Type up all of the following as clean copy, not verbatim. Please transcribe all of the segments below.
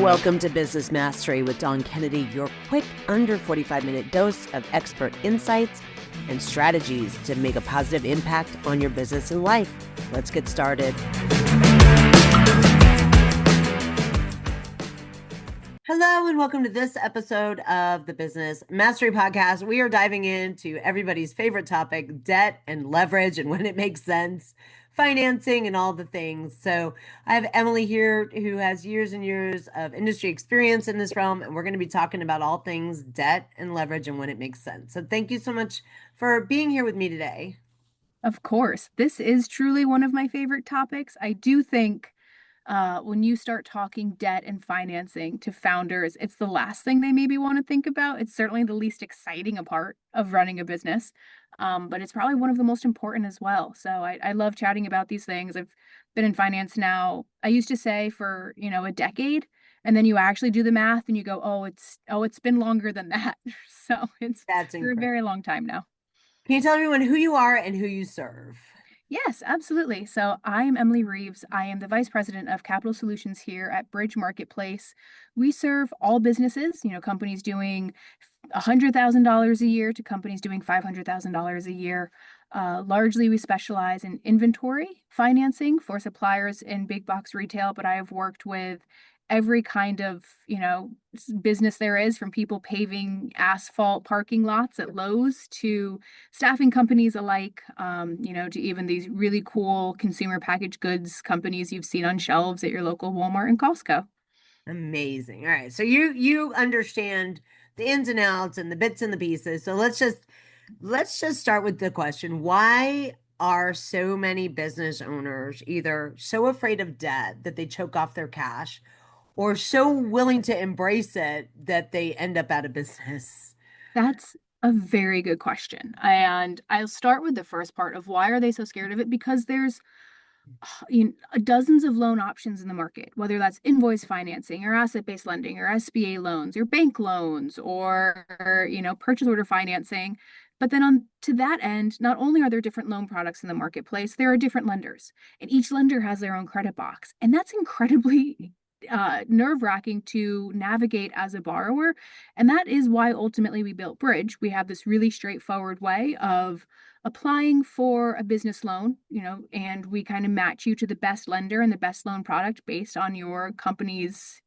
Welcome to Business Mastery with Dawn Kennedy, your quick under 45-minute dose of expert insights and strategies to make a positive impact on your business and life. Let's get started. Hello, and welcome to this episode of the Business Mastery Podcast. We are diving into everybody's favorite topic, debt and leverage and when it makes sense, financing and all the things. So I have Emily here who has years and years of industry experience in this realm, and we're going to be talking about all things debt and leverage and when it makes sense. So thank you so much for being here with me today. Of course, this is truly one of my favorite topics. I do think when you start talking debt and financing to founders, it's the last thing they maybe want to think about. It's certainly the least exciting a part of running a business, but it's probably one of the most important as well. So I love chatting about these things. I've been in finance now, I used to say for, a decade, and then you actually do the math and you go, it's been longer than that. So it's That's for a incredible. very long time now. Can you tell everyone who you are and who you serve? Yes, absolutely. So I am Emily Reeves. I am the Vice President of Capital Solutions here at Bridge Marketplace. We serve all businesses, companies doing $100,000 a year to companies doing $500,000 a year. Largely, we specialize in inventory financing for suppliers in big box retail, but I have worked with every kind of, business there is, from people paving asphalt parking lots at Lowe's to staffing companies alike, to even these really cool consumer packaged goods companies you've seen on shelves at your local Walmart and Costco. Amazing. All right. So you understand the ins and outs and the bits and the pieces. So let's just start with the question. Why are so many business owners either so afraid of debt that they choke off their cash or so willing to embrace it that they end up out of business? That's a very good question. And I'll start with the first part of why are they so scared of it? Because there's dozens of loan options in the market, whether that's invoice financing or asset-based lending or SBA loans or bank loans or, purchase order financing. But then on to that end, not only are there different loan products in the marketplace, there are different lenders, and each lender has their own credit box. And that's incredibly nerve-wracking to navigate as a borrower. And that is why ultimately we built Bridge. We have this really straightforward way of applying for a business loan, and we kind of match you to the best lender and the best loan product based on your company's,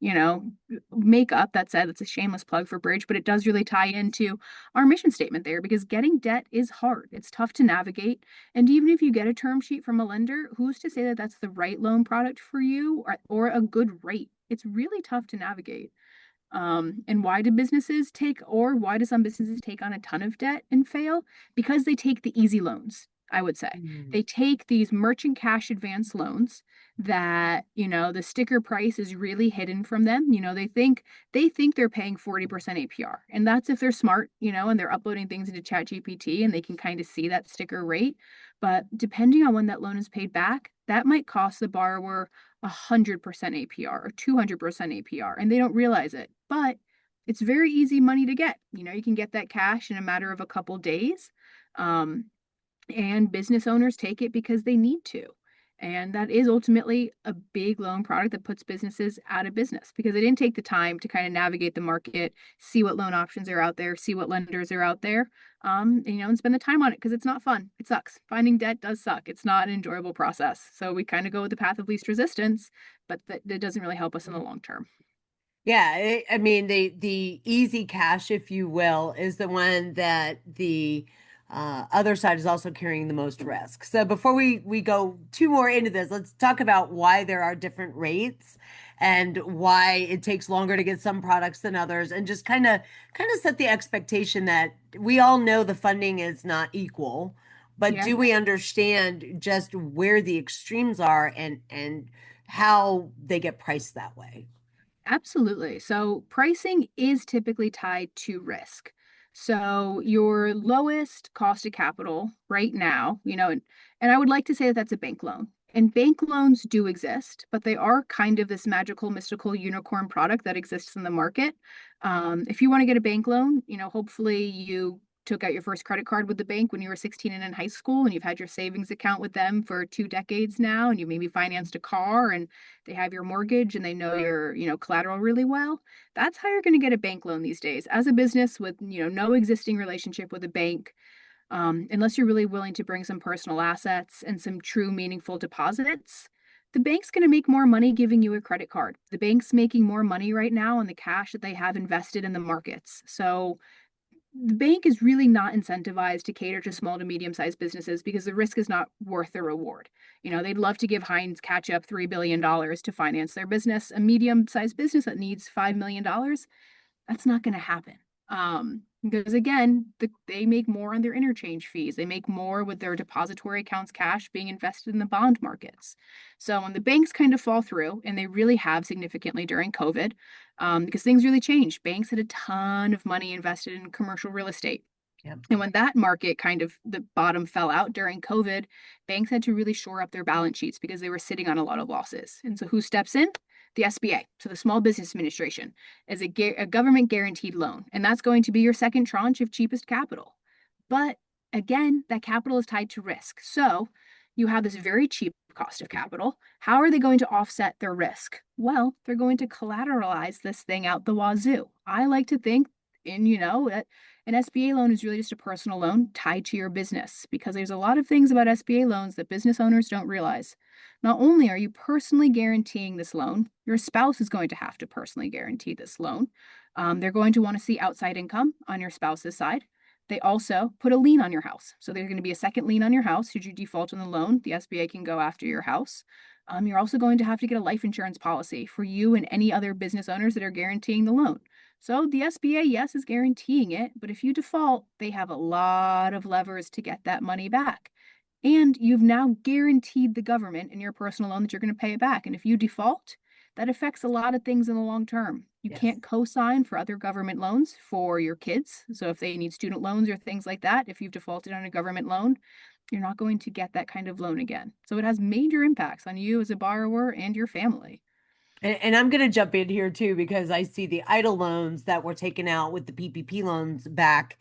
makeup. That said, it's a shameless plug for Bridge, but it does really tie into our mission statement there, because getting debt is hard. It's tough to navigate. And even if you get a term sheet from a lender, who's to say that that's the right loan product for you or a good rate? It's really tough to navigate. And why do why do some businesses take on a ton of debt and fail? Because they take the easy loans, I would say. Mm. They take these merchant cash advance loans that, the sticker price is really hidden from them. They think they're paying 40% APR. And that's if they're smart, and they're uploading things into ChatGPT and they can kind of see that sticker rate. But depending on when that loan is paid back, that might cost the borrower 100% APR or 200% APR, and they don't realize it. But it's very easy money to get. You can get that cash in a matter of a couple days. And business owners take it because they need to. And that is ultimately a big loan product that puts businesses out of business because they didn't take the time to kind of navigate the market, see what loan options are out there, see what lenders are out there, and spend the time on it because it's not fun. It sucks. Finding debt does suck. It's not an enjoyable process. So we kind of go with the path of least resistance, but that doesn't really help us in the long term. Yeah, I mean the easy cash, if you will, is the one that the other side is also carrying the most risk. So before we go too more into this, let's talk about why there are different rates and why it takes longer to get some products than others, and just kind of set the expectation that we all know the funding is not equal, but Yeah. do we understand just where the extremes are and how they get priced that way? Absolutely. So pricing is typically tied to risk. So your lowest cost of capital right now, and I would like to say that that's a bank loan. And bank loans do exist, but they are kind of this magical, mystical unicorn product that exists in the market. If you want to get a bank loan, hopefully you took out your first credit card with the bank when you were 16 and in high school, and you've had your savings account with them for 2 decades now, and you maybe financed a car and they have your mortgage and they know your, collateral really well. That's how you're going to get a bank loan these days. As a business with, no existing relationship with a bank, unless you're really willing to bring some personal assets and some true meaningful deposits, the bank's going to make more money giving you a credit card. The bank's making more money right now on the cash that they have invested in the markets. So the bank is really not incentivized to cater to small to medium sized businesses because the risk is not worth the reward. They'd love to give Heinz Ketchup $3 billion to finance their business. A medium sized business that needs $5 million, that's not going to happen. Because again, they make more on their interchange fees. They make more with their depository accounts cash being invested in the bond markets. So when the banks kind of fall through, and they really have significantly during COVID, because things really changed. Banks had a ton of money invested in commercial real estate. Yep. And when that market kind of the bottom fell out during COVID, banks had to really shore up their balance sheets because they were sitting on a lot of losses. And so who steps in? The SBA, so the Small Business Administration, as a government guaranteed loan. And that's going to be your second tranche of cheapest capital. But again, that capital is tied to risk. So you have this very cheap cost of capital. How are they going to offset their risk? Well, they're going to collateralize this thing out the wazoo. I like to think that an SBA loan is really just a personal loan tied to your business, because there's a lot of things about SBA loans that business owners don't realize. Not only are you personally guaranteeing this loan, your spouse is going to have to personally guarantee this loan. They're going to want to see outside income on your spouse's side. They also put a lien on your house. So there's going to be a second lien on your house. Should you default on the loan, the SBA can go after your house. You're also going to have to get a life insurance policy for you and any other business owners that are guaranteeing the loan. So the SBA, yes, is guaranteeing it, but if you default, they have a lot of levers to get that money back. And you've now guaranteed the government in your personal loan that you're going to pay it back. And if you default, that affects a lot of things in the long term. You Yes. can't co-sign for other government loans for your kids. So if they need student loans or things like that, if you've defaulted on a government loan, you're not going to get that kind of loan again. So it has major impacts on you as a borrower and your family. And I'm going to jump in here too, because I see the idle loans that were taken out with the PPP loans back.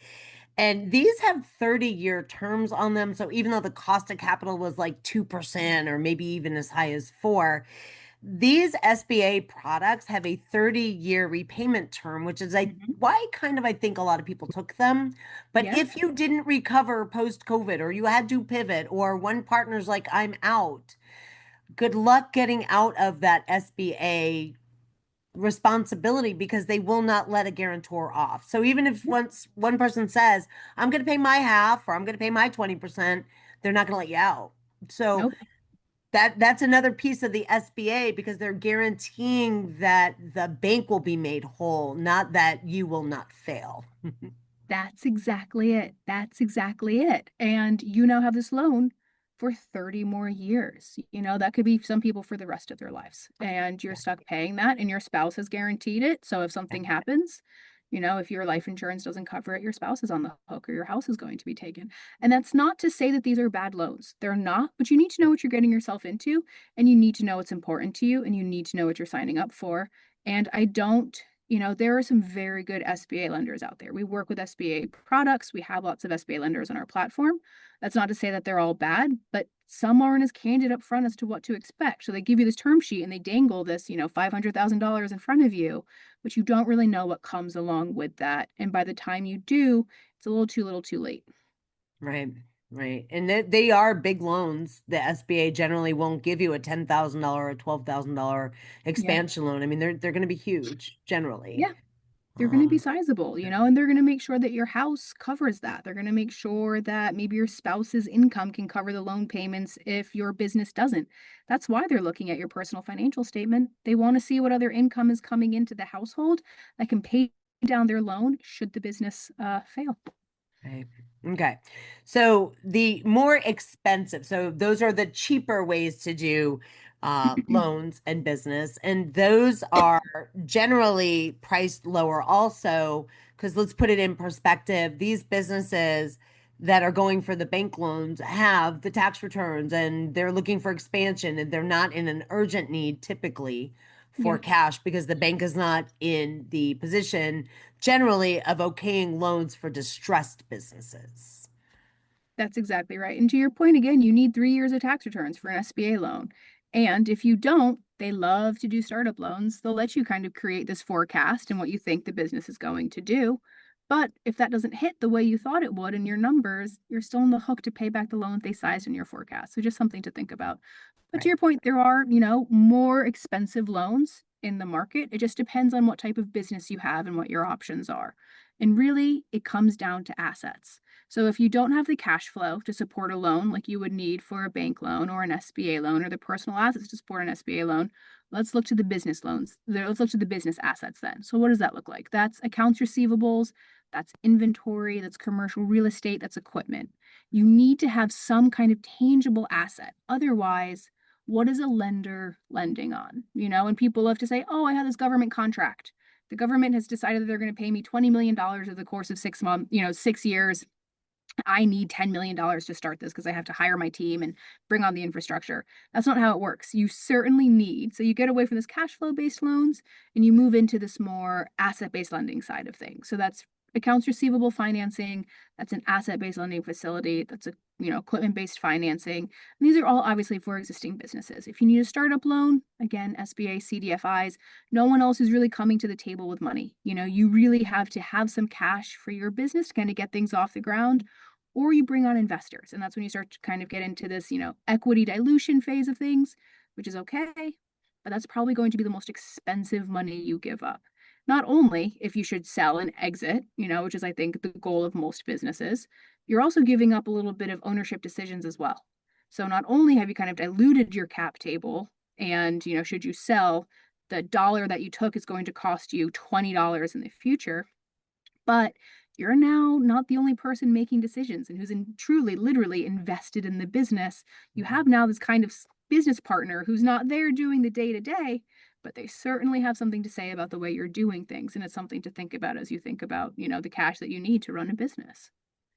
And these have 30-year terms on them. So even though the cost of capital was like 2% or maybe even as high as 4, these SBA products have a 30-year repayment term, which is Mhm. why kind of I think a lot of people took them. But Yeah. if you didn't recover post-COVID, or you had to pivot, or one partner's like, I'm out, good luck getting out of that SBA responsibility, because they will not let a guarantor off. So even if Yep. once one person says, I'm going to pay my half or I'm going to pay my 20%, they're not going to let you out. So Nope. that's another piece of the SBA, because they're guaranteeing that the bank will be made whole, not that you will not fail. That's exactly it. That's exactly it. And you now have this loan for 30 more years. That could be some people for the rest of their lives. And you're Yeah. stuck paying that, and your spouse has guaranteed it. So if something happens, if your life insurance doesn't cover it, your spouse is on the hook or your house is going to be taken. And that's not to say that these are bad loans. They're not, but you need to know what you're getting yourself into, and you need to know what's important to you, and you need to know what you're signing up for. And I don't there are some very good SBA lenders out there. We work with SBA products. We have lots of SBA lenders on our platform. That's not to say that they're all bad, but some aren't as candid up front as to what to expect. So they give you this term sheet and they dangle this, $500,000 in front of you, but you don't really know what comes along with that. And by the time you do, it's a little too late. Right, right. And they are big loans. The SBA generally won't give you a $10,000 or $12,000 Yeah. expansion loan. I mean, they're going to be huge generally. Yeah. They're going to be Um, sizable, and they're going to make sure that your house covers that. They're going to make sure that maybe your spouse's income can cover the loan payments if your business doesn't. That's why they're looking at your personal financial statement. They want to see what other income is coming into the household that can pay down their loan should the business fail. Right. Okay. So the more expensive, so those are the cheaper ways to do loans and business, and those are generally priced lower also, because let's put it in perspective. These businesses that are going for the bank loans have the tax returns and they're looking for expansion, and they're not in an urgent need typically for Yeah. cash because the bank is not in the position generally of okaying loans for distressed businesses. That's exactly right. And to your point again, you need 3 years of tax returns for an SBA loan. And if you don't, they love to do startup loans. They'll let you kind of create this forecast and what you think the business is going to do. But if that doesn't hit the way you thought it would in your numbers, you're still on the hook to pay back the loan they sized in your forecast. So just something to think about. But to Right. your point, there are, more expensive loans in the market. It just depends on what type of business you have and what your options are. And really, it comes down to assets. So if you don't have the cash flow to support a loan like you would need for a bank loan or an SBA loan or the personal assets to support an SBA loan, let's look to the business loans. Let's look to the business assets then. So what does that look like? That's accounts receivables, that's inventory, that's commercial real estate, that's equipment. You need to have some kind of tangible asset. Otherwise, what is a lender lending on? And people love to say, oh, I have this government contract. The government has decided that they're going to pay me $20 million over the course of 6 months, 6 years. I need $10 million to start this because I have to hire my team and bring on the infrastructure. That's not how it works. You certainly need, so you get away from this cash flow based loans and you move into this more asset based lending side of things. So that's accounts receivable financing, that's an asset based lending facility, that's a equipment based financing. And these are all obviously for existing businesses. If you need a startup loan, again, SBA, CDFIs, no one else is really coming to the table with money. You really have to have some cash for your business to kind of get things off the ground, or you bring on investors. And that's when you start to kind of get into this, equity dilution phase of things, which is okay, but that's probably going to be the most expensive money you give up. Not only if you should sell and exit, which is, I think, the goal of most businesses, you're also giving up a little bit of ownership decisions as well. So not only have you kind of diluted your cap table, and, should you sell, the dollar that you took is going to cost you $20 in the future, but you're now not the only person making decisions and truly, literally invested in the business. You have now this kind of business partner who's not there doing the day to day, but they certainly have something to say about the way you're doing things. And it's something to think about as you think about, the cash that you need to run a business.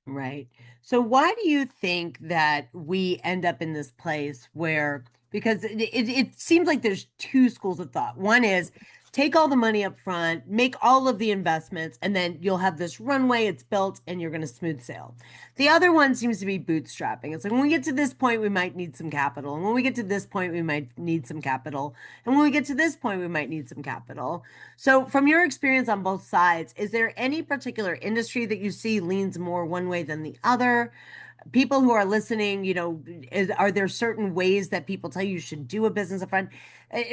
Right. So why do you think that we end up in this place where, because it seems like there's two schools of thought. One is take all the money up front, make all of the investments, and then you'll have this runway, it's built, and you're going to smooth sail. The other one seems to be bootstrapping. It's like when we get to this point, we might need some capital. And when we get to this point, we might need some capital. And when we get to this point, we might need some capital. So, from your experience on both sides, is there any particular industry that you see leans more one way than the other? People who are listening, are there certain ways that people tell you should do a business upfront?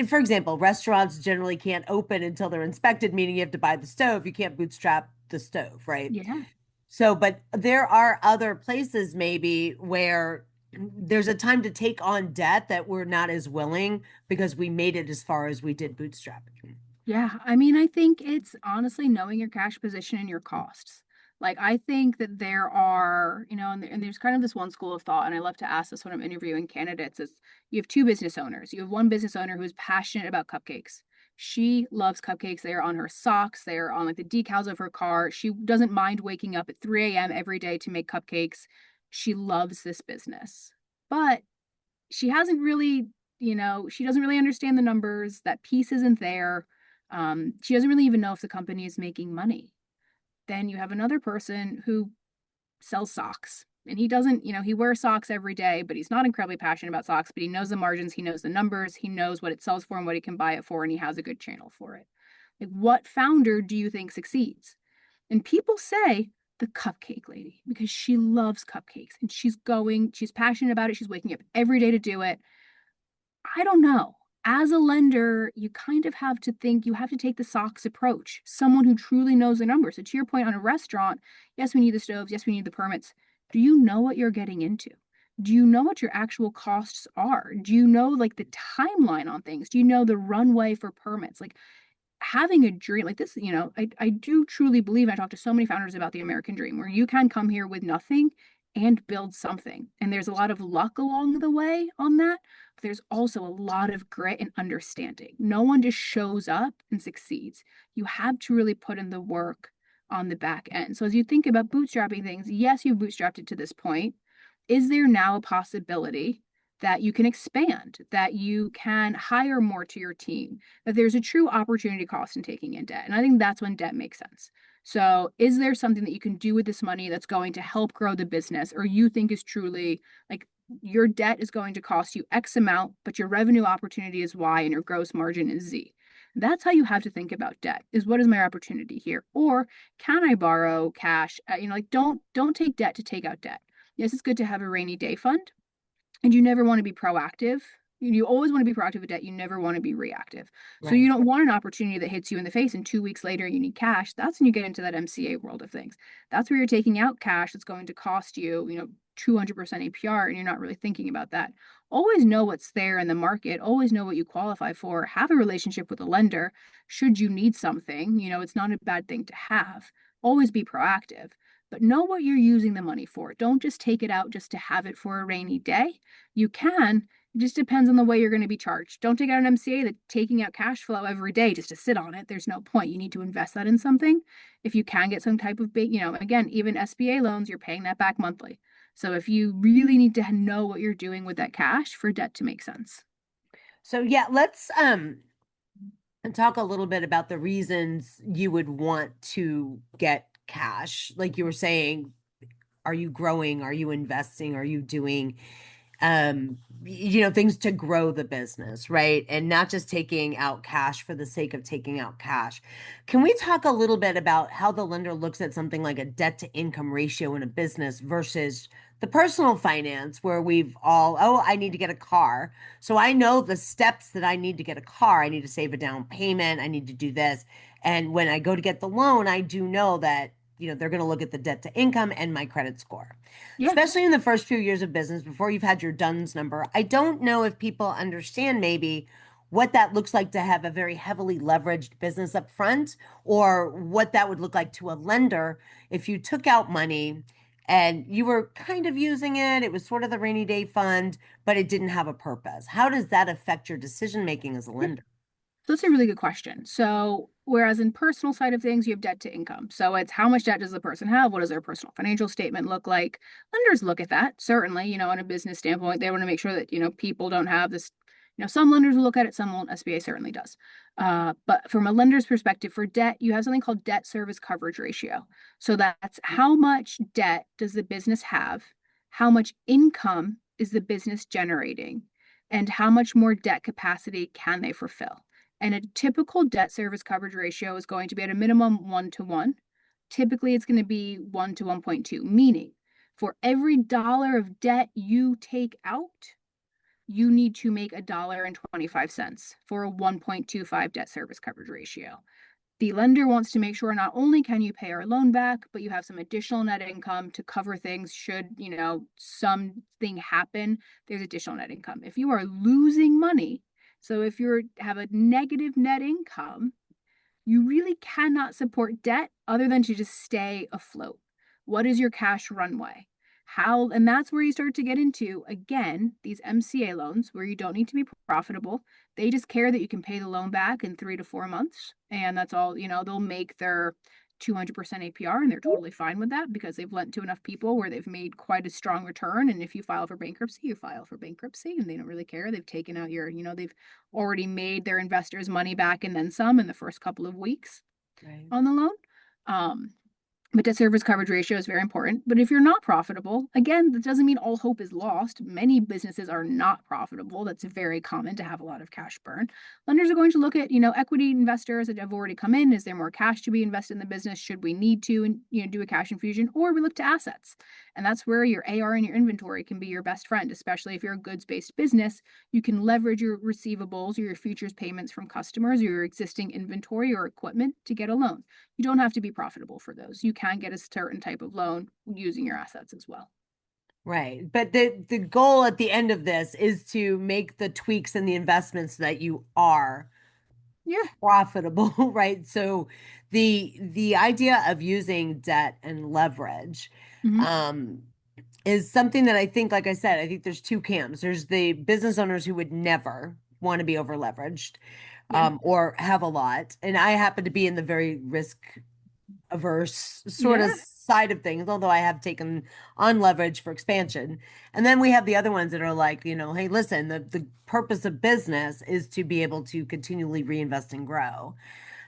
For example, restaurants generally can't open until they're inspected, meaning you have to buy the stove. You can't bootstrap the stove, right? Yeah. So, but there are other places maybe where there's a time to take on debt that we're not as willing because we made it as far as we did bootstrapping. Yeah, I mean, I think it's honestly knowing your cash position and your costs. Like, I think that there are, and there's kind of this one school of thought, and I love to ask this when I'm interviewing candidates, is you have two business owners. You have one business owner who's passionate about cupcakes. She loves cupcakes. They are on her socks. They are on like the decals of her car. She doesn't mind waking up at 3 a.m. every day to make cupcakes. She loves this business. But she hasn't really, she doesn't really understand the numbers. That piece isn't there. She doesn't really even know if the company is making money. Then you have another person who sells socks. And he doesn't, he wears socks every day, but he's not incredibly passionate about socks, but he knows the margins, he knows the numbers, he knows what it sells for and what he can buy it for, and he has a good channel for it. Like, what founder do you think succeeds? And people say the cupcake lady because she loves cupcakes and she's passionate about it. She's waking up every day to do it. I don't know. As a lender, you kind of have to think, you have to take the socks approach, someone who truly knows the numbers. So, to your point on a restaurant, yes, we need the stoves, yes, we need the permits. Do you know what you're getting into? Do you know what your actual costs are? Do you know like the timeline on things? Do you know the runway for permits? Like, having a dream like this, I do truly believe, I talk to so many founders about the American dream, where you can come here with nothing and build something. And there's a lot of luck along the way on that, but there's also a lot of grit and understanding. No one just shows up and succeeds. You have to really put in the work on the back end. So as you think about bootstrapping things, yes, you've bootstrapped it to this point. Is there now a possibility that you can expand, that you can hire more to your team, that there's a true opportunity cost in taking in debt. And I think that's when debt makes sense. So, is there something that you can do with this money that's going to help grow the business, or you think is truly like your debt is going to cost you X amount, but your revenue opportunity is Y and your gross margin is Z? That's how you have to think about debt is what is my opportunity here? Or can I borrow cash? Like don't take debt to take out debt. Yes, it's good to have a rainy day fund, and you never want to be proactive. You always want to be proactive with debt. You never want to be reactive. So you Right. don't want an opportunity that hits you in the face and 2 weeks later you need cash. That's when you get into that MCA world of things. That's where you're taking out cash that's going to cost you, 200% APR, and you're not really thinking about that. Always know what's there in the market. Always know what you qualify for. Have a relationship with a lender should you need something. It's not a bad thing to have. Always be proactive, but know what you're using the money for. Don't just take it out just to have it for a rainy day. You can. It just depends on the way you're going to be charged. Don't take out an MCA that taking out cash flow every day just to sit on it. There's no point. You need to invest that in something. If you can get some type of big, again, even SBA loans, you're paying that back monthly. So if you really need to know what you're doing with that cash for debt to make sense. So yeah, let's talk a little bit about the reasons you would want to get cash. Like you were saying, are you growing? Are you investing? Are you doing things to grow the business, right? And not just taking out cash for the sake of taking out cash. Can we talk a little bit about how the lender looks at something like a debt to income ratio in a business versus the personal finance where we've all, oh, I need to get a car. So I know the steps that I need to get a car. I need to save a down payment. I need to do this. And when I go to get the loan, I do know that, they're going to look at the debt to income and my credit score, Yeah. especially in the first few years of business before you've had your DUNS number. I don't know if people understand maybe what that looks like to have a very heavily leveraged business up front, or what that would look like to a lender if you took out money and you were kind of using it. It was sort of the rainy day fund, but it didn't have a purpose. How does that affect your decision making as a Yeah. lender? So that's a really good question. So, whereas in personal side of things, you have debt to income. So it's how much debt does the person have? What does their personal financial statement look like? Lenders look at that. Certainly, on a business standpoint, they want to make sure that, people don't have this. Some lenders will look at it, some won't. SBA certainly does. But from a lender's perspective, for debt, you have something called debt service coverage ratio. So that's how much debt does the business have? How much income is the business generating? And how much more debt capacity can they fulfill? And a typical debt service coverage ratio is going to be at a minimum 1 to 1. Typically, it's going to be 1 to 1.2, meaning for every dollar of debt you take out, you need to make $1.25 for a 1.25 debt service coverage ratio. The lender wants to make sure not only can you pay our loan back, but you have some additional net income to cover things should, something happen, there's additional net income. If you are losing money, so if you have a negative net income, you really cannot support debt other than to just stay afloat. What is your cash runway? And that's where you start to get into, again, these MCA loans where you don't need to be profitable. They just care that you can pay the loan back in 3 to 4 months. And that's all, they'll make their 200% APR and they're totally fine with that because they've lent to enough people where they've made quite a strong return. And if you file for bankruptcy, you file for bankruptcy and they don't really care. They've taken out they've already made their investors money back and then some in the first couple of weeks Right. on the loan. But debt service coverage ratio is very important. But if you're not profitable, again, that doesn't mean all hope is lost. Many businesses are not profitable. That's very common to have a lot of cash burn. Lenders are going to look at, equity investors that have already come in. Is there more cash to be invested in the business? Should we need to, do a cash infusion? Or we look to assets. And that's where your AR and your inventory can be your best friend, especially if you're a goods-based business. You can leverage your receivables or your futures payments from customers or your existing inventory or equipment to get a loan. You don't have to be profitable for those. You can get a certain type of loan using your assets as well. Right. But the goal at the end of this is to make the tweaks and the investments so that you are Yeah. profitable, right? So the idea of using debt and leverage Mm-hmm. um is something that I think, like I said, I think there's two camps. There's the business owners who would never want to be over leveraged Yeah. or have a lot. And I happen to be in the very risk averse sort of Yeah. side of things, although I have taken on leverage for expansion. And then we have the other ones that are like, hey, listen, the purpose of business is to be able to continually reinvest and grow.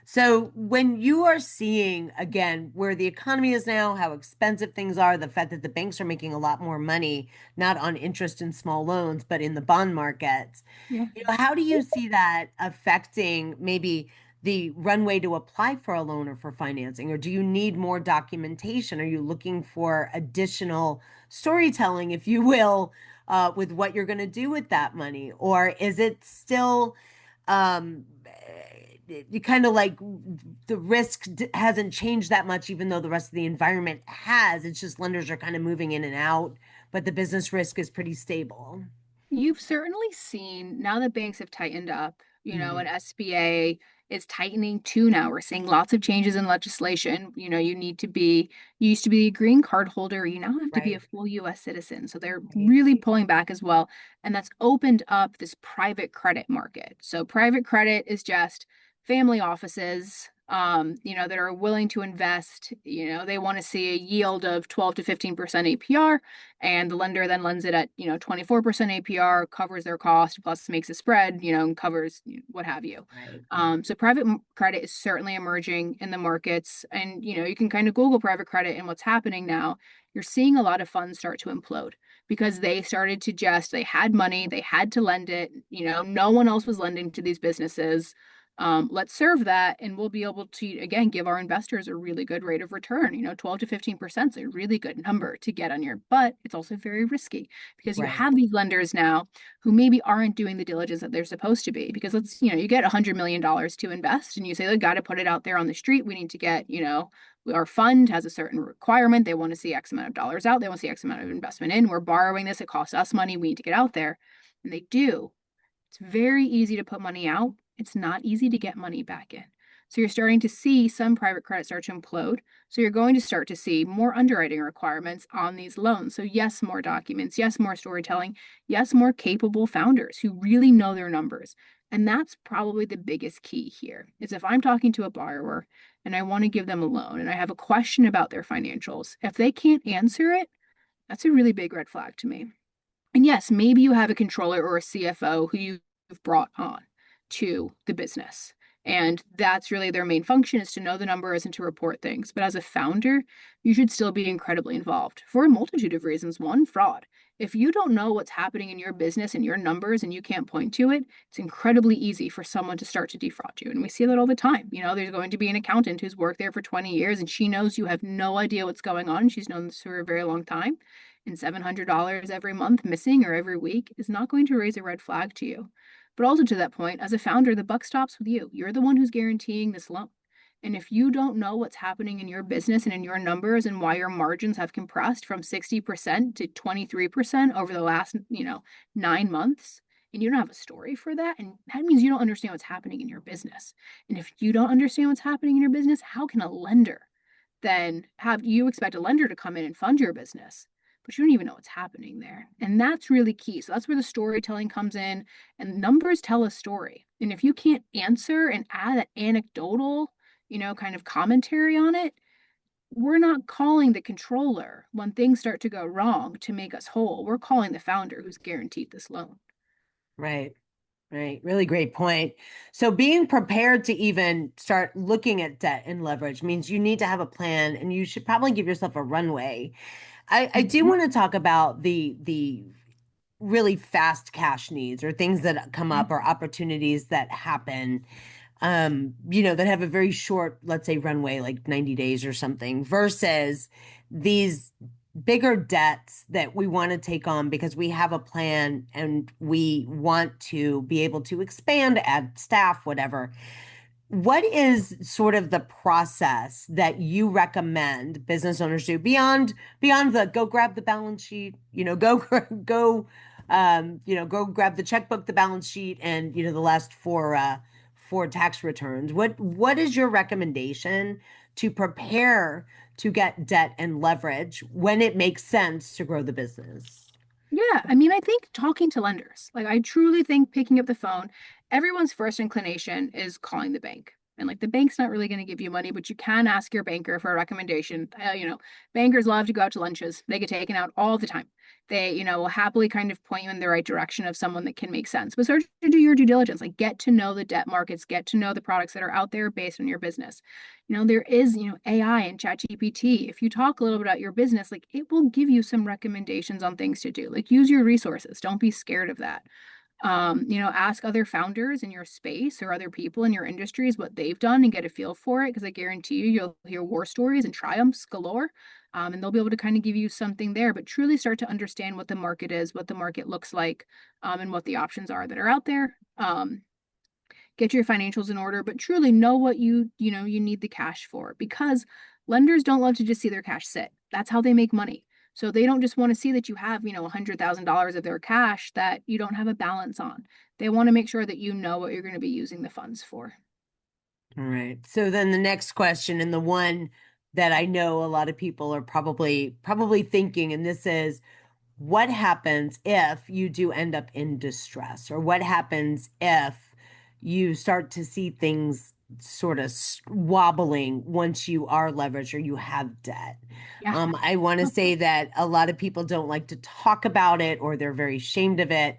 So when you are seeing again where the economy is now, how expensive things are, the fact that the banks are making a lot more money, not on interest in small loans, but in the bond market, Yeah. how do you see that affecting maybe the runway to apply for a loan or for financing? Or do you need more documentation? Are you looking for additional storytelling, if you will, with what you're going to do with that money? Or is it still kind of like the risk hasn't changed that much, even though the rest of the environment has? It's just lenders are kind of moving in and out, but the business risk is pretty stable. You've certainly seen now that banks have tightened up, and Mhm. SBA is tightening too now. We're seeing lots of changes in legislation. You used to be a green card holder. You now have to be a Right. full US citizen. So they're Right. really pulling back as well. And that's opened up this private credit market. So private credit is just family offices, that are willing to invest. They want to see a yield of 12 to 15% APR, and the lender then lends it at 24% APR, covers their cost plus makes a spread, and covers what have you. Right. So private credit is certainly emerging in the markets, and you can kind of Google private credit and what's happening now. You're seeing a lot of funds start to implode because they started to just they had money, they had to lend it. No one else was lending to these businesses. Let's serve that, and we'll be able to again give our investors a really good rate of return. 12 to 15% is a really good number to get on your, but it's also very risky because you Right. have these lenders now who maybe aren't doing the diligence that they're supposed to be. Because you get $100 million to invest, and you say they got to put it out there on the street. We need to get, our fund has a certain requirement. They want to see X amount of dollars out. They want to see X amount of investment in. We're borrowing this. It costs us money. We need to get out there, and they do. It's very easy to put money out. It's not easy to get money back in. So you're starting to see some private credit start to implode. So you're going to start to see more underwriting requirements on these loans. So yes, more documents, yes, more storytelling, yes, more capable founders who really know their numbers. And that's probably the biggest key here is if I'm talking to a borrower and I want to give them a loan and I have a question about their financials, if they can't answer it, that's a really big red flag to me. And yes, maybe you have a controller or a CFO who you've brought on to the business. And that's really their main function is to know the numbers and to report things. But as a founder, you should still be incredibly involved for a multitude of reasons. One, fraud. If you don't know what's happening in your business and your numbers and you can't point to it, it's incredibly easy for someone to start to defraud you. And we see that all the time. There's going to be an accountant who's worked there for 20 years and she knows you have no idea what's going on. She's known this for a very long time, and $700 every month missing or every week is not going to raise a red flag to you. But also to that point, as a founder, the buck stops with you. You're the one who's guaranteeing this loan. And if you don't know what's happening in your business and in your numbers and why your margins have compressed from 60% to 23% over the last, 9 months, and you don't have a story for that, and that means you don't understand what's happening in your business. And if you don't understand what's happening in your business, how can a lender then have you expect a lender to come in and fund your business? But you don't even know what's happening there. And that's really key. So that's where the storytelling comes in, and numbers tell a story. And if you can't answer and add that anecdotal, kind of commentary on it, we're not calling the controller when things start to go wrong to make us whole. We're calling the founder who's guaranteed this loan. Right. Right. Really great point. So being prepared to even start looking at debt and leverage means you need to have a plan and you should probably give yourself a runway. I do Mhm. want to talk about the really fast cash needs or things that come Yeah. up or opportunities that happen, that have a very short, let's say, runway, like 90 days or something, versus these bigger debts that we want to take on because we have a plan and we want to be able to expand, add staff, whatever. What is sort of the process that you recommend business owners do beyond the go grab the balance sheet, go grab the checkbook, the balance sheet, and the last four tax returns. What is your recommendation to prepare to get debt and leverage when it makes sense to grow the business? Yeah, I mean, I think talking to lenders, like I truly think picking up the phone, everyone's first inclination is calling the bank. And like the bank's not really going to give you money, but you can ask your banker for a recommendation. Bankers love to go out to lunches. They get taken out all the time. They, will happily kind of point you in the right direction of someone that can make sense. But start to do your due diligence, like get to know the debt markets, get to know the products that are out there based on your business. There is, AI and ChatGPT. If you talk a little bit about your business, like it will give you some recommendations on things to do. Like use your resources. Don't be scared of that. Ask other founders in your space or other people in your industries what they've done and get a feel for it. Because I guarantee you'll hear war stories and triumphs galore. And they'll be able to kind of give you something there, but truly start to understand what the market is, what the market looks like, and what the options are that are out there. Get your financials in order, but truly know what you need the cash for, because lenders don't love to just see their cash sit. That's how they make money. So they don't just want to see that you have, $100,000 of their cash that you don't have a balance on. They want to make sure that you know what you're going to be using the funds for. All right. So then the next question, and the one that I know a lot of people are probably thinking, and this is, what happens if you do end up in distress? Or what happens if you start to see things sort of wobbling once you are leveraged or you have debt? Yeah. I want to say that a lot of people don't like to talk about it, or they're very ashamed of it.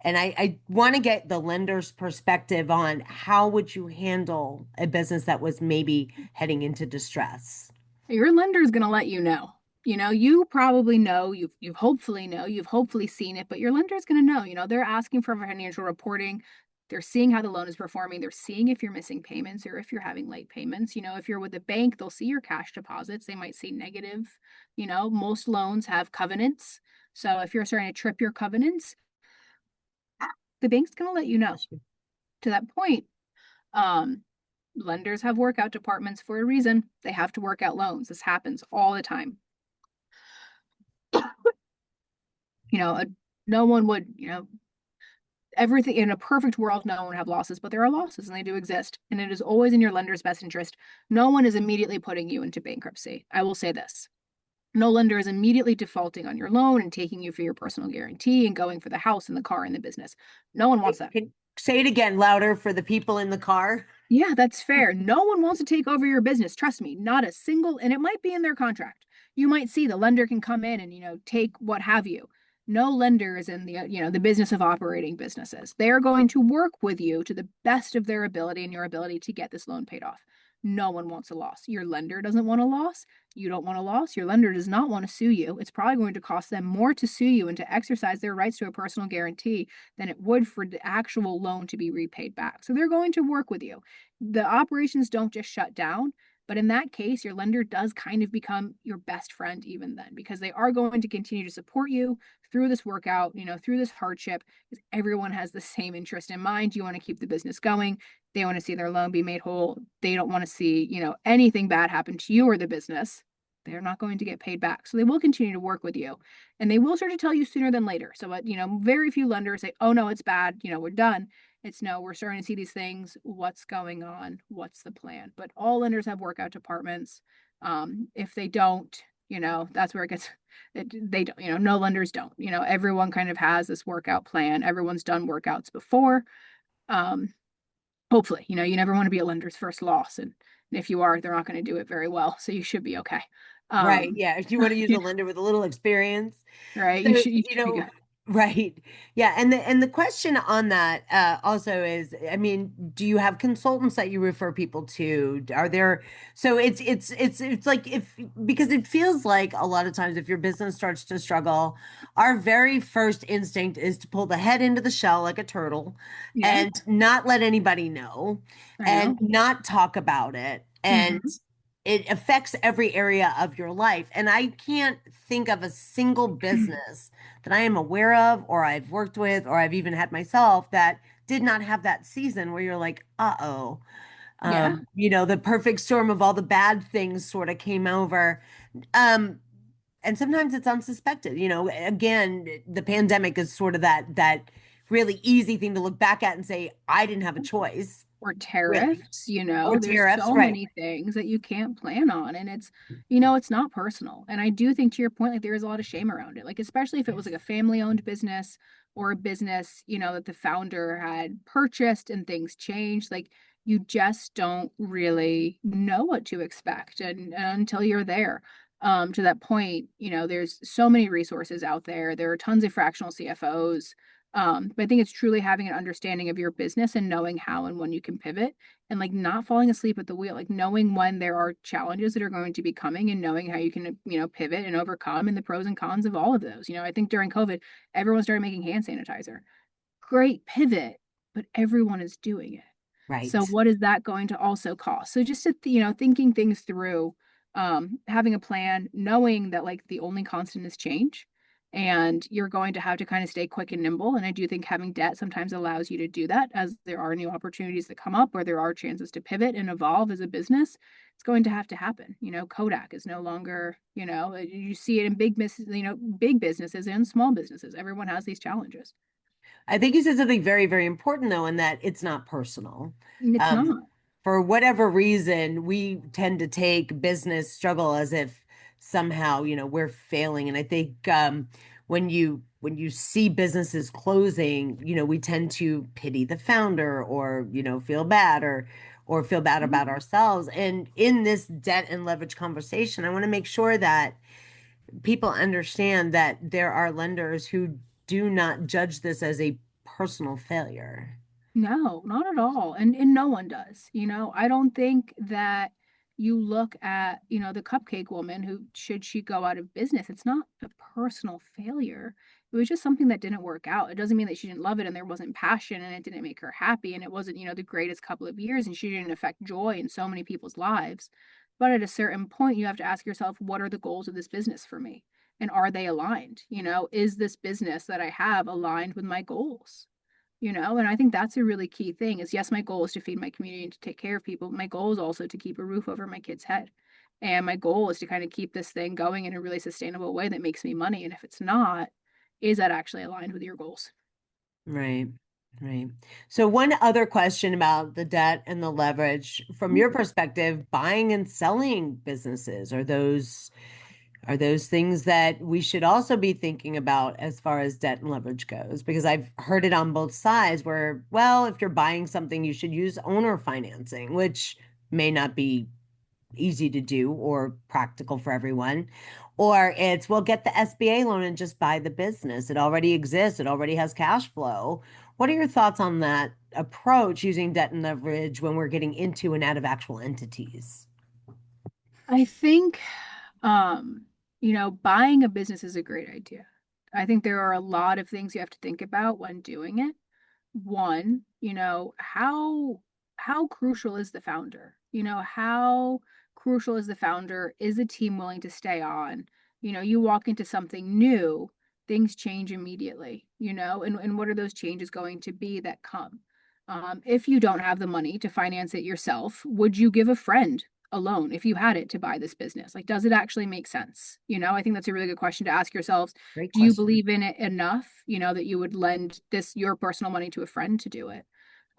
And I want to get the lender's perspective on how would you handle a business that was maybe heading into distress? Your lender is going to let you know. You probably know, you've hopefully seen it, but your lender is going to know. They're asking for financial reporting. They're seeing how the loan is performing. They're seeing if you're missing payments or if you're having late payments. If you're with a bank, they'll see your cash deposits. They might see negative. Most loans have covenants. So if you're starting to trip your covenants, the bank's going to let you know. To that point, um, lenders have workout departments for a reason. They have to work out loans. This happens all the time. you know, a, no one would, everything in a perfect world, no one would have losses, but there are losses and they do exist. And it is always in your lender's best interest. No one is immediately putting you into bankruptcy. I will say this. No lender is immediately defaulting on your loan and taking you for your personal guarantee and going for the house and the car and the business. No one wants that. Can say it again louder for the people in the car. Yeah, that's fair. No one wants to take over your business. Trust me, not a single, and it might be in their contract. You might see the lender can come in and, take what have you. No lender is in the business of operating businesses. They are going to work with you to the best of their ability and your ability to get this loan paid off. No one wants a loss. Your lender doesn't want a loss. You don't want a loss. Your lender does not want to sue you. It's probably going to cost them more to sue you and to exercise their rights to a personal guarantee than it would for the actual loan to be repaid back. So they're going to work with you. The operations don't just shut down, but in that case, your lender does kind of become your best friend even then, because they are going to continue to support you through this workout, through this hardship, because everyone has the same interest in mind. You want to keep the business going. They want to see their loan be made whole. They don't want to see, anything bad happen to you or the business. They're not going to get paid back. So they will continue to work with you, and they will start to tell you sooner than later. So, very few lenders say, oh, no, it's bad. We're done. It's no, we're starting to see these things. What's going on? What's the plan? But all lenders have workout departments. If they don't, that's where it gets, they don't, no lenders don't, everyone kind of has this workout plan. Everyone's done workouts before. Um, Hopefully, you never want to be a lender's first loss. And if you are, they're not going to do it very well. So you should be okay. Right. Um, Yeah. If you want to use a lender with a little experience. right. So, You should be good. right. Yeah. And the question on that also is, I mean, do you have consultants that you refer people to? Are there, so it's like if, because it feels like a lot of times if your business starts to struggle, our very first instinct is to pull the head into the shell like a turtle Yeah, and not let anybody know I and know. not talk about it. And Hmm. it affects every area of your life. And I can't think of a single business that I am aware of, or I've worked with, or I've even had myself that did not have that season where you're like, uh-oh. Yeah. The perfect storm of all the bad things sort of came over. Um, and sometimes it's unsuspected. Again, the pandemic is sort of that really easy thing to look back at and say, I didn't have a choice, Or really. tariffs, Or there's tariffs, so right? many things that you can't plan on. And it's not personal. And I do think to your point, like there is a lot of shame around it. Like, especially if it was like Yes. a family owned business or a business, that the founder had purchased and things changed. Like you just don't really know what to expect and until you're there. To that point, there's so many resources out there. There are tons of fractional CFOs. But I think it's truly having an understanding of your business and knowing how and when you can pivot and like not falling asleep at the wheel, like knowing when there are challenges that are going to be coming and knowing how you can, pivot and overcome and the pros and cons of all of those. I think during COVID, everyone started making hand sanitizer. Great pivot, but everyone is doing it. So Right. what is that going to also cost? So just to, thinking things through, having a plan, knowing that like the only constant is change and you're going to have to kind of stay quick and nimble. And I do think having debt sometimes allows you to do that as there are new opportunities that come up or there are chances to pivot and evolve as a business. It's going to have to happen. Kodak is no longer, you see it in big businesses and small businesses. Everyone has these challenges. I think you said something very, very important though, in that it's not personal. It's Um, not. for whatever reason, we tend to take business struggle as if somehow, we're failing. And I think when you see businesses closing, we tend to pity the founder or, feel bad or feel bad about ourselves. And in this debt and leverage conversation, I want to make sure that people understand that there are lenders who do not judge this as a personal failure. No, not at all. And no one does. I don't think that you look at, the cupcake woman who should she go out of business. It's not a personal failure. It was just something that didn't work out. It doesn't mean that she didn't love it and there wasn't passion and it didn't make her happy and it wasn't, the greatest couple of years and she didn't affect joy in so many people's lives. But at a certain point, you have to ask yourself, what are the goals of this business for me? And are they aligned? Is this business that I have aligned with my goals? And I think that's a really key thing is yes, my goal is to feed my community and to take care of people. My goal is also to keep a roof over my kid's head. And my goal is to kind of keep this thing going in a really sustainable way that makes me money. And if it's not, is that actually aligned with your goals? Right, right. So one other question about the debt and the leverage from your perspective, buying and selling businesses, are those things that we should also be thinking about as far as debt and leverage goes? Because I've heard it on both sides where, well, if you're buying something, you should use owner financing, which may not be easy to do or practical for everyone. Or it's, well, get the SBA loan and just buy the business. It already exists, it already has cash flow. What are your thoughts on that approach using debt and leverage when we're getting into and out of actual entities? I think, um, buying a business is a great idea. I think there are a lot of things you have to think about when doing it. One, how crucial is the founder? How crucial is the founder? Is the team willing to stay on? You walk into something new, things change immediately, and what are those changes going to be that come? If you don't have the money to finance it yourself, would you give a friend a loan if you had it to buy this business? Like, does it actually make sense? I think that's a really good question to ask yourselves. Great Do you question. believe in it enough, that you would lend this your personal money to a friend to do it?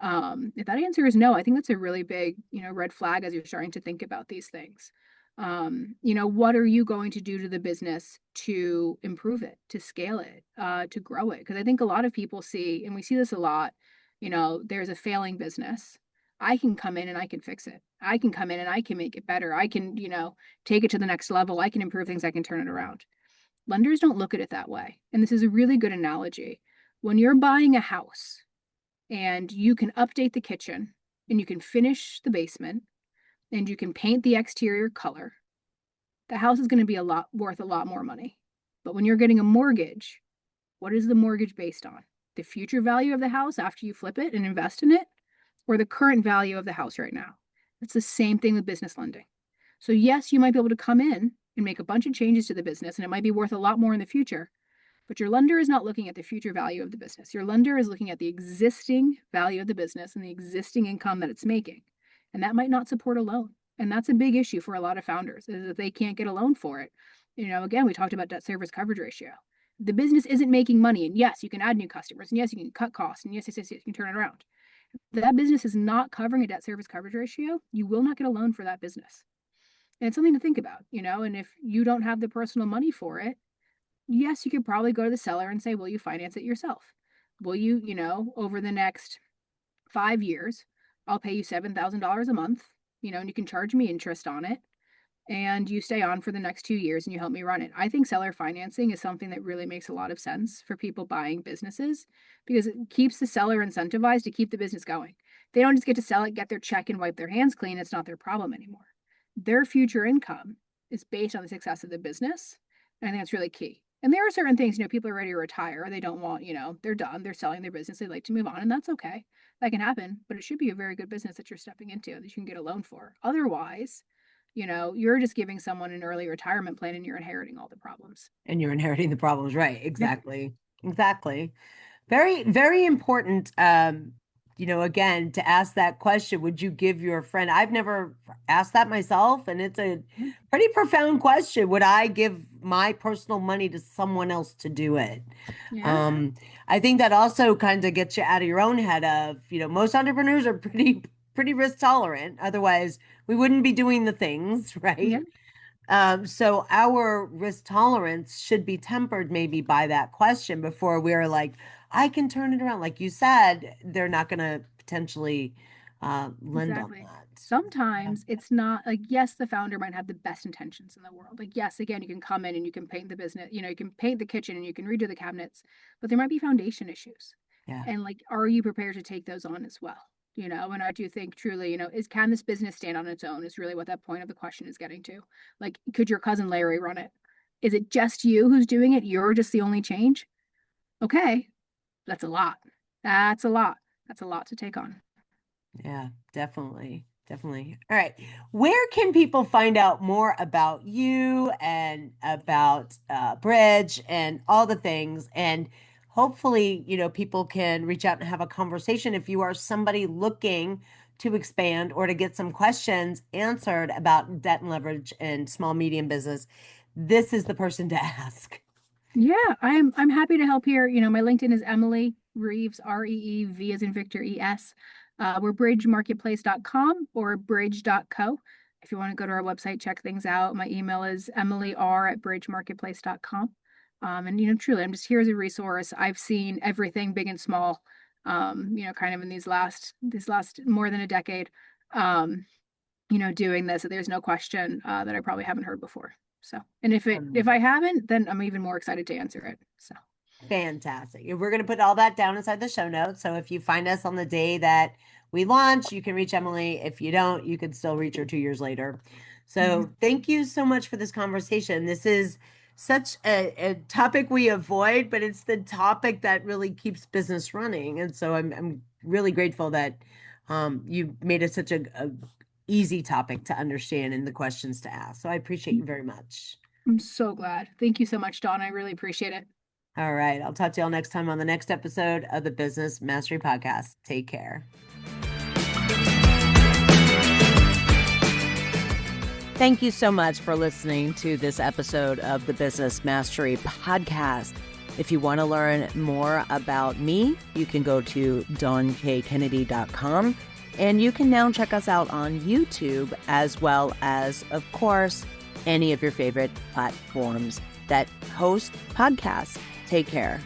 If that answer is no, I think that's a really big, red flag as you're starting to think about these things. What are you going to do to the business to improve it, to scale it, to grow it? Because I think a lot of people see, and we see this a lot, there's a failing business. I can come in and I can fix it. I can come in and I can make it better. I can, take it to the next level. I can improve things. I can turn it around. Lenders don't look at it that way. And this is a really good analogy. When you're buying a house and you can update the kitchen and you can finish the basement and you can paint the exterior color, the house is going to be worth a lot more money. But when you're getting a mortgage, what is the mortgage based on? The future value of the house after you flip it and invest in it, or the current value of the house right now? It's the same thing with business lending. So, yes, you might be able to come in and make a bunch of changes to the business, and it might be worth a lot more in the future. But your lender is not looking at the future value of the business. Your lender is looking at the existing value of the business and the existing income that it's making. And that might not support a loan. And that's a big issue for a lot of founders is that they can't get a loan for it. Again, we talked about debt service coverage ratio. The business isn't making money. And yes, you can add new customers. And yes, you can cut costs. And yes, you can turn it around. If that business is not covering a debt service coverage ratio, you will not get a loan for that business. And it's something to think about, and if you don't have the personal money for it, yes, you could probably go to the seller and say, will you finance it yourself? will you, over the next 5 years, I'll pay you $7,000 a month, and you can charge me interest on it. And you stay on for the next 2 years and you help me run it. I think seller financing is something that really makes a lot of sense for people buying businesses because it keeps the seller incentivized to keep the business going. They don't just get to sell it, get their check, and wipe their hands clean. It's not their problem anymore. Their future income is based on the success of the business. And I think that's really key. And there are certain things, people are ready to retire. They don't want, they're done. They're selling their business. They'd like to move on, and that's okay. That can happen, but it should be a very good business that you're stepping into that you can get a loan for. Otherwise, you're just giving someone an early retirement plan and you're inheriting all the problems. And you're inheriting the problems, right? Yeah. Exactly. Exactly. Very, very important. Again, to ask that question, would you give your friend? I've never asked that myself, and it's a pretty profound question. Would I give my personal money to someone else to do it? Yeah. I think that also kind of gets you out of your own head of, most entrepreneurs are pretty risk tolerant. Otherwise, we wouldn't be doing the things, right? So our risk tolerance should be tempered maybe by that question before we're like, I can turn it around. Like you said, they're not going to potentially lend on Exactly. that. Sometimes it's not like, yes, the founder might have the best intentions in the world. Like, yes, again, you can come in and you can paint the business, you can paint the kitchen and you can redo the cabinets, but there might be foundation issues. Yeah. And like, are you prepared to take those on as well? And I do think truly, can this business stand on its own is really what that point of the question is getting to. Like, could your cousin Larry run it? Is it just you who's doing it? You're just the only change? Okay. That's a lot. That's a lot. That's a lot to take on. Yeah, definitely. Definitely. All right. Where can people find out more about you and about Bridge and all the things? And hopefully, people can reach out and have a conversation if you are somebody looking to expand or to get some questions answered about debt and leverage and small, medium business. This is the person to ask. Yeah, I'm happy to help here. My LinkedIn is Emily Reeves, Reev as in Victor ES. We're bridgemarketplace.com or bridge.co. If you want to go to our website, check things out. My email is emilyr@bridgemarketplace.com. And truly, I'm just here as a resource. I've seen everything big and small, kind of in these last more than a decade, doing this. There's no question that I probably haven't heard before. So, and if I haven't, then I'm even more excited to answer it. So. Fantastic. We're going to put all that down inside the show notes. So if you find us on the day that we launch, you can reach Emily. If you don't, you can still reach her 2 years later. So thank you so much for this conversation. This is such a topic we avoid, but it's the topic that really keeps business running. And so I'm really grateful that you made it such a easy topic to understand and the questions to ask. So I appreciate you very much. I'm so glad. Thank you so much, Dawn. I really appreciate it. All right. I'll talk to y'all next time on the next episode of the Business Mastery Podcast. Take care. Thank you so much for listening to this episode of the Business Mastery Podcast. If you want to learn more about me, you can go to dawnkennedy.com, and you can now check us out on YouTube as well as, of course, any of your favorite platforms that host podcasts. Take care.